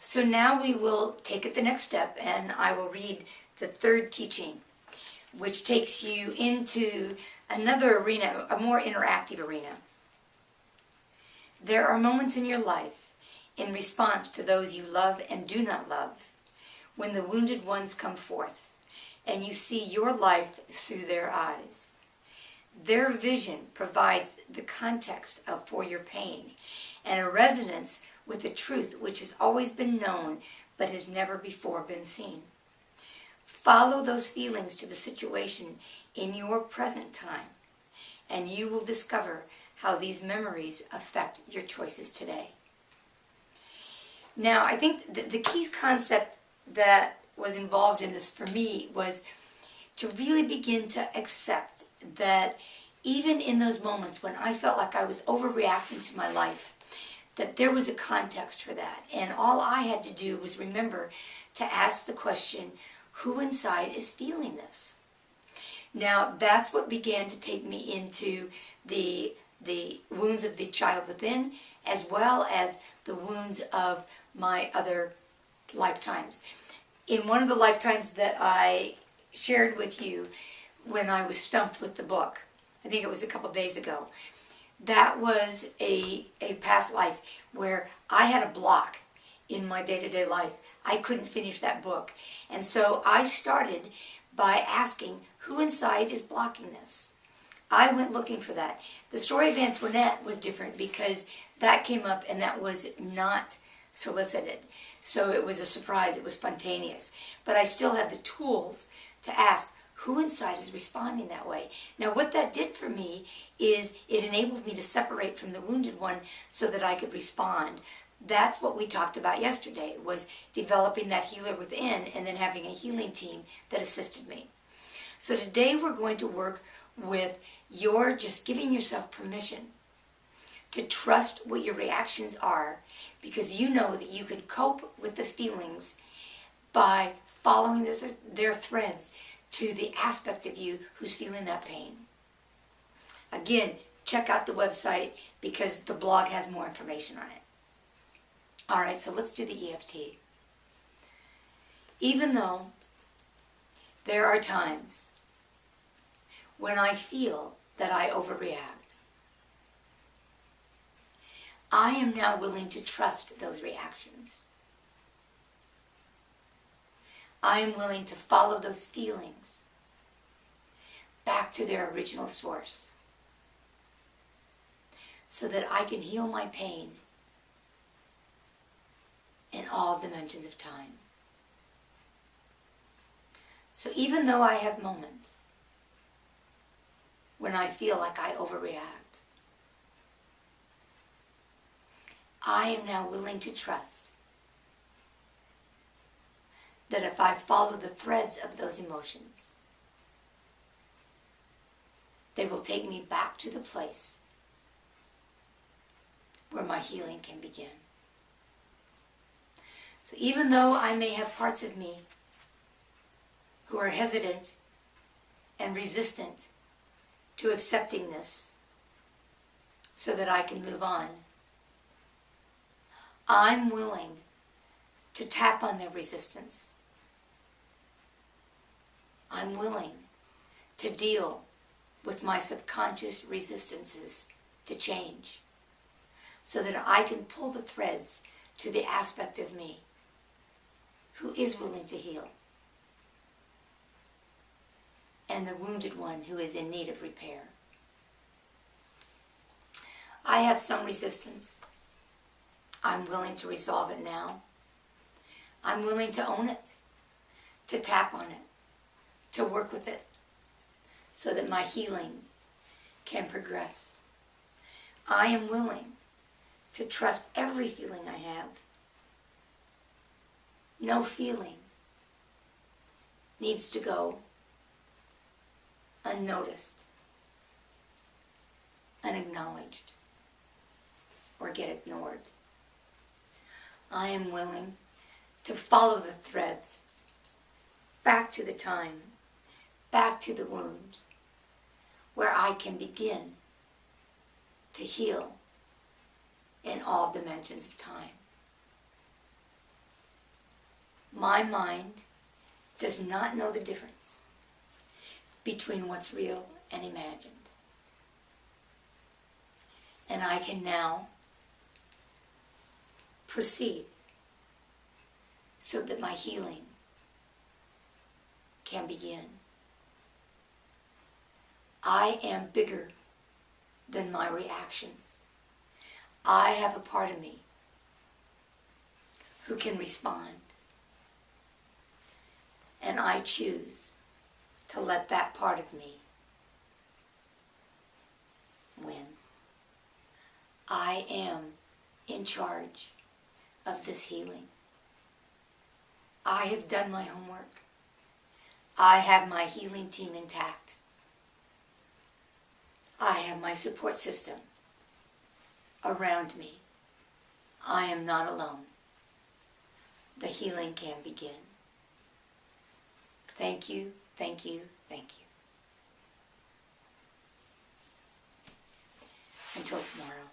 So now we will take it the next step, and I will read the third teaching, which takes you into another arena, a more interactive arena. There are moments in your life, in response to those you love and do not love, when the wounded ones come forth, and you see your life through their eyes. Their vision provides the context for your pain, and a resonance with the truth which has always been known but has never before been seen. Follow those feelings to the situation in your present time, and you will discover how these memories affect your choices today. Now, I think the key concept that was involved in this for me was to really begin to accept that even in those moments when I felt like I was overreacting to my life, that there was a context for that. And all I had to do was remember to ask the question, who inside is feeling this? Now, that's what began to take me into the wounds of the child within, as well as the wounds of my other lifetimes. In one of the lifetimes that I shared with you when I was stumped with the book, I think it was a couple days ago, that was a past life where I had a block in my day-to-day life. I couldn't finish that book. And so I started by asking, who inside is blocking this? I went looking for that. The story of Antoinette was different because that came up and that was not solicited. So it was a surprise, it was spontaneous. But I still had the tools to ask, who inside is responding that way? Now what that did for me is it enabled me to separate from the wounded one so that I could respond. That's what we talked about yesterday, was developing that healer within and then having a healing team that assisted me. So today we're going to work with your just giving yourself permission to trust what your reactions are, because you know that you can cope with the feelings by following their threads to the aspect of you who's feeling that pain. Again, check out the website because the blog has more information on it. All right, so let's do the EFT. Even though there are times when I feel that I overreact, I am now willing to trust those reactions. I am willing to follow those feelings back to their original source so that I can heal my pain in all dimensions of time. So even though I have moments when I feel like I overreact, I am now willing to trust that if I follow the threads of those emotions, they will take me back to the place where my healing can begin. So even though I may have parts of me who are hesitant and resistant to accepting this so that I can move on, I'm willing to tap on their resistance. I'm willing to deal with my subconscious resistances to change so that I can pull the threads to the aspect of me who is willing to heal and the wounded one who is in need of repair. I have some resistance. I'm willing to resolve it now. I'm willing to own it, to tap on it, to work with it, so that my healing can progress. I am willing to trust every feeling I have. No feeling needs to go unnoticed, unacknowledged, or get ignored. I am willing to follow the threads back to the time, back to the wound, where I can begin to heal in all dimensions of time. My mind does not know the difference between what's real and imagined. And I can now proceed so that my healing can begin. I am bigger than my reactions. I have a part of me who can respond. And I choose to let that part of me win. I am in charge of this healing. I have done my homework. I have my healing team intact. I have my support system around me. I am not alone. The healing can begin. Thank you, thank you, thank you. Until tomorrow.